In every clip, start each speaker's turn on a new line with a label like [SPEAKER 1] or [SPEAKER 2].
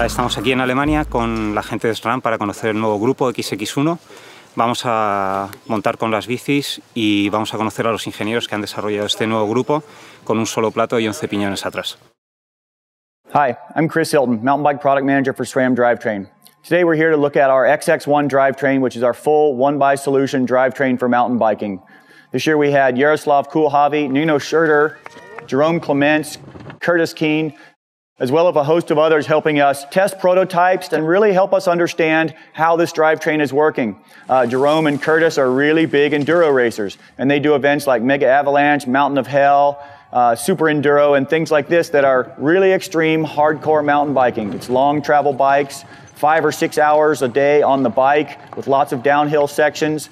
[SPEAKER 1] Hola, estamos aquí en Alemania con la gente de Sram para conocer el nuevo grupo XX1. Vamos a montar con las bicis y vamos a conocer a los ingenieros que han desarrollado este nuevo grupo con un solo plato y 11 piñones atrás.
[SPEAKER 2] Hi, I'm Chris Hilton, Mountain Bike Product Manager for SRAM Drivetrain. Today we're here to look at our XX1 drivetrain, which is our full one-by solution drivetrain for mountain biking. This year we had Jaroslav Kulhavy, Nino Schurter, Jerome Clements, Curtis Keene, as well as a host of others helping us test prototypes and really help us understand how this drivetrain is working. Jerome and Curtis are really big enduro racers, and they do events like Mega Avalanche, Mountain of Hell, Super Enduro, and things like this that are really extreme, hardcore mountain biking. It's long travel bikes, 5 or 6 hours a day on the bike with lots of downhill sections.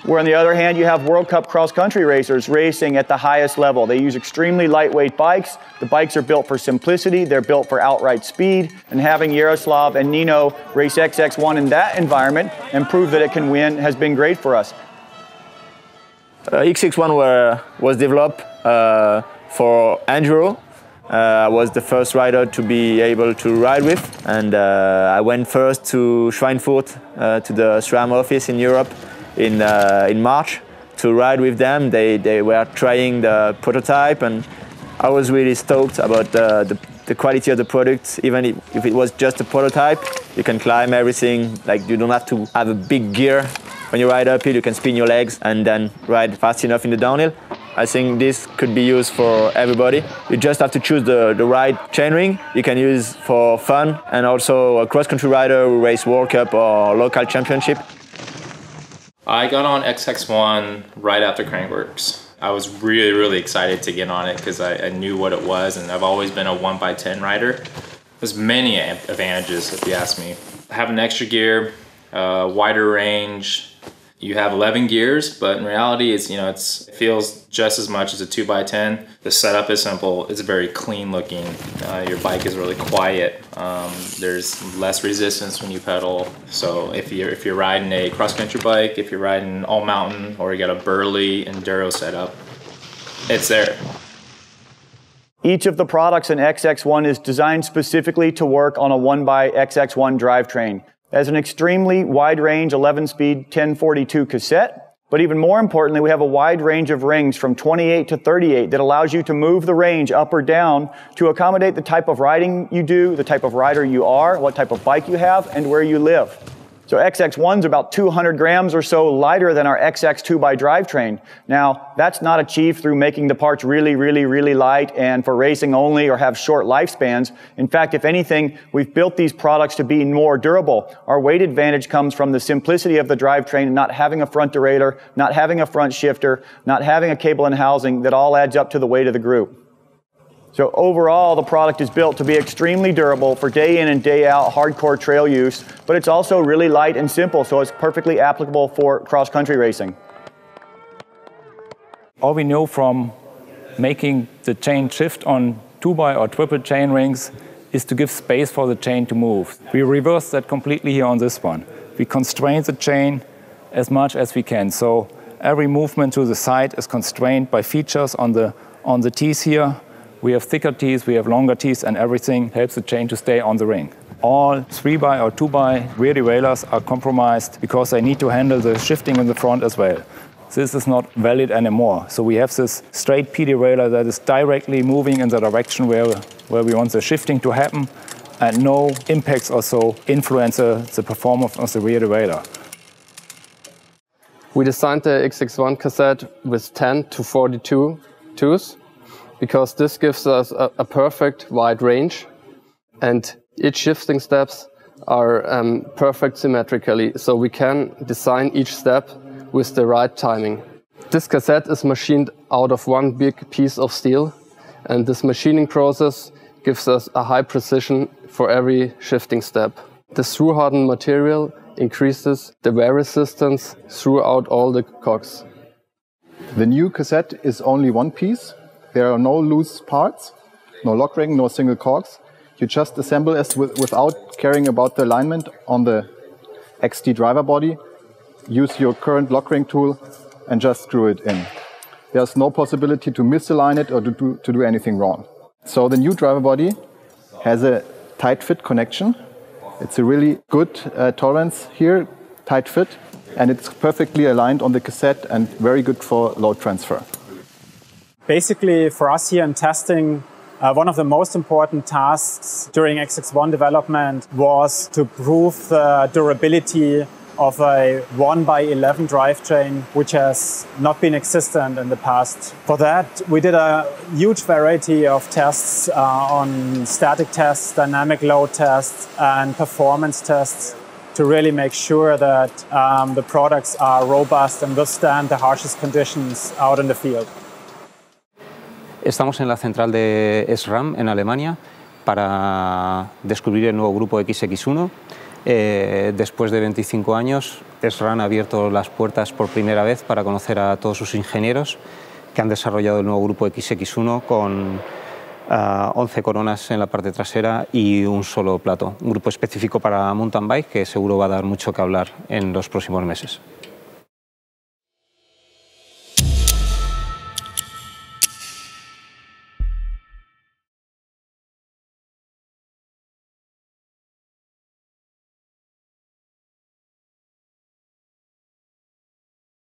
[SPEAKER 2] Where on the other hand, you have World Cup cross-country racers racing at the highest level. They use extremely lightweight bikes. The bikes are built for simplicity, they're built for outright speed, and having Jaroslav and Nino race XX1 in that environment and prove that it can win has been great for us.
[SPEAKER 3] XX1 was developed for enduro. I was the first rider to be able to ride with, and I went first to Schweinfurt, to the SRAM office in Europe, in March to ride with them. They were trying the prototype, and I was really stoked about the quality of the product. Even if it was just a prototype, you can climb everything. Like, you don't have to have a big gear. When you ride uphill, you can spin your legs and then ride fast enough in the downhill. I think this could be used for everybody. You just have to choose the right chainring. You can use for fun, and also a cross-country rider who race World Cup or local championship.
[SPEAKER 4] I got on XX1 right after Crankworks. I was really excited to get on it because I knew what it was, and I've always been a 1x10 rider. There's many advantages if you ask me. Having extra gear, wider range. You have 11 gears, but in reality, it feels just as much as a 2x10. The setup is simple. It's very clean looking. Your bike is really quiet. There's less resistance when you pedal. So if you're riding a cross-country bike, if you're riding all mountain, or you got a burly enduro setup, it's there.
[SPEAKER 2] Each of the products in XX1 is designed specifically to work on a 1x XX1 drivetrain. It has an extremely wide range 11-speed 1042 cassette, but even more importantly, we have a wide range of rings from 28 to 38 that allows you to move the range up or down to accommodate the type of riding you do, the type of rider you are, what type of bike you have, and where you live. So XX1's about 200 grams or so lighter than our XX2x drivetrain. Now, that's not achieved through making the parts really light and for racing only or have short lifespans. In fact, if anything, we've built these products to be more durable. Our weight advantage comes from the simplicity of the drivetrain and not having a front derailleur, not having a front shifter, not having a cable and housing. That all adds up to the weight of the group. So overall, the product is built to be extremely durable for day in and day out hardcore trail use, but it's also really light and simple, so it's perfectly applicable for cross-country racing.
[SPEAKER 5] All we know from making the chain shift on 2x or triple chain rings is to give space for the chain to move. We reverse that completely here on this one. We constrain the chain as much as we can, so every movement to the side is constrained by features on the teeth here. We have thicker teeth, we have longer teeth, and everything helps the chain to stay on the ring. All 3x or 2x rear derailleurs are compromised because they need to handle the shifting in the front as well. This is not valid anymore. So we have this straight P derailleur that is directly moving in the direction where we want the shifting to happen, and no impacts or so influence the performance of the rear derailleur.
[SPEAKER 6] We designed the XX1 cassette with 10 to 42 tooths, because this gives us a perfect wide range, and each shifting steps are perfect symmetrically, so we can design each step with the right timing. This cassette is machined out of one big piece of steel, and this machining process gives us a high precision for every shifting step. The through-hardened material increases the wear resistance throughout all the cogs.
[SPEAKER 7] The new cassette is only one piece. There are no loose parts, no lock ring, no single cogs. You just assemble it without caring about the alignment on the XT driver body. Use your current lock ring tool and just screw it in. There's no possibility to misalign it or to do anything wrong. So the new driver body has a tight fit connection. It's a really good tolerance here, tight fit, and it's perfectly aligned on the cassette and very good for load transfer.
[SPEAKER 8] Basically, for us here in testing, one of the most important tasks during XX1 development was to prove the durability of a 1x11 drivetrain, which has not been existent in the past. For that, we did a huge variety of tests on static tests, dynamic load tests, and performance tests to really make sure that the products are robust and withstand the harshest conditions out in the field.
[SPEAKER 1] Estamos en la central de Sram en Alemania para descubrir el nuevo grupo XX1. Después de 25 años, Sram ha abierto las puertas por primera vez para conocer a todos sus ingenieros que han desarrollado el nuevo grupo XX1 con 11 coronas en la parte trasera y un solo plato. Un grupo específico para mountain bike que seguro va a dar mucho que hablar en los próximos meses.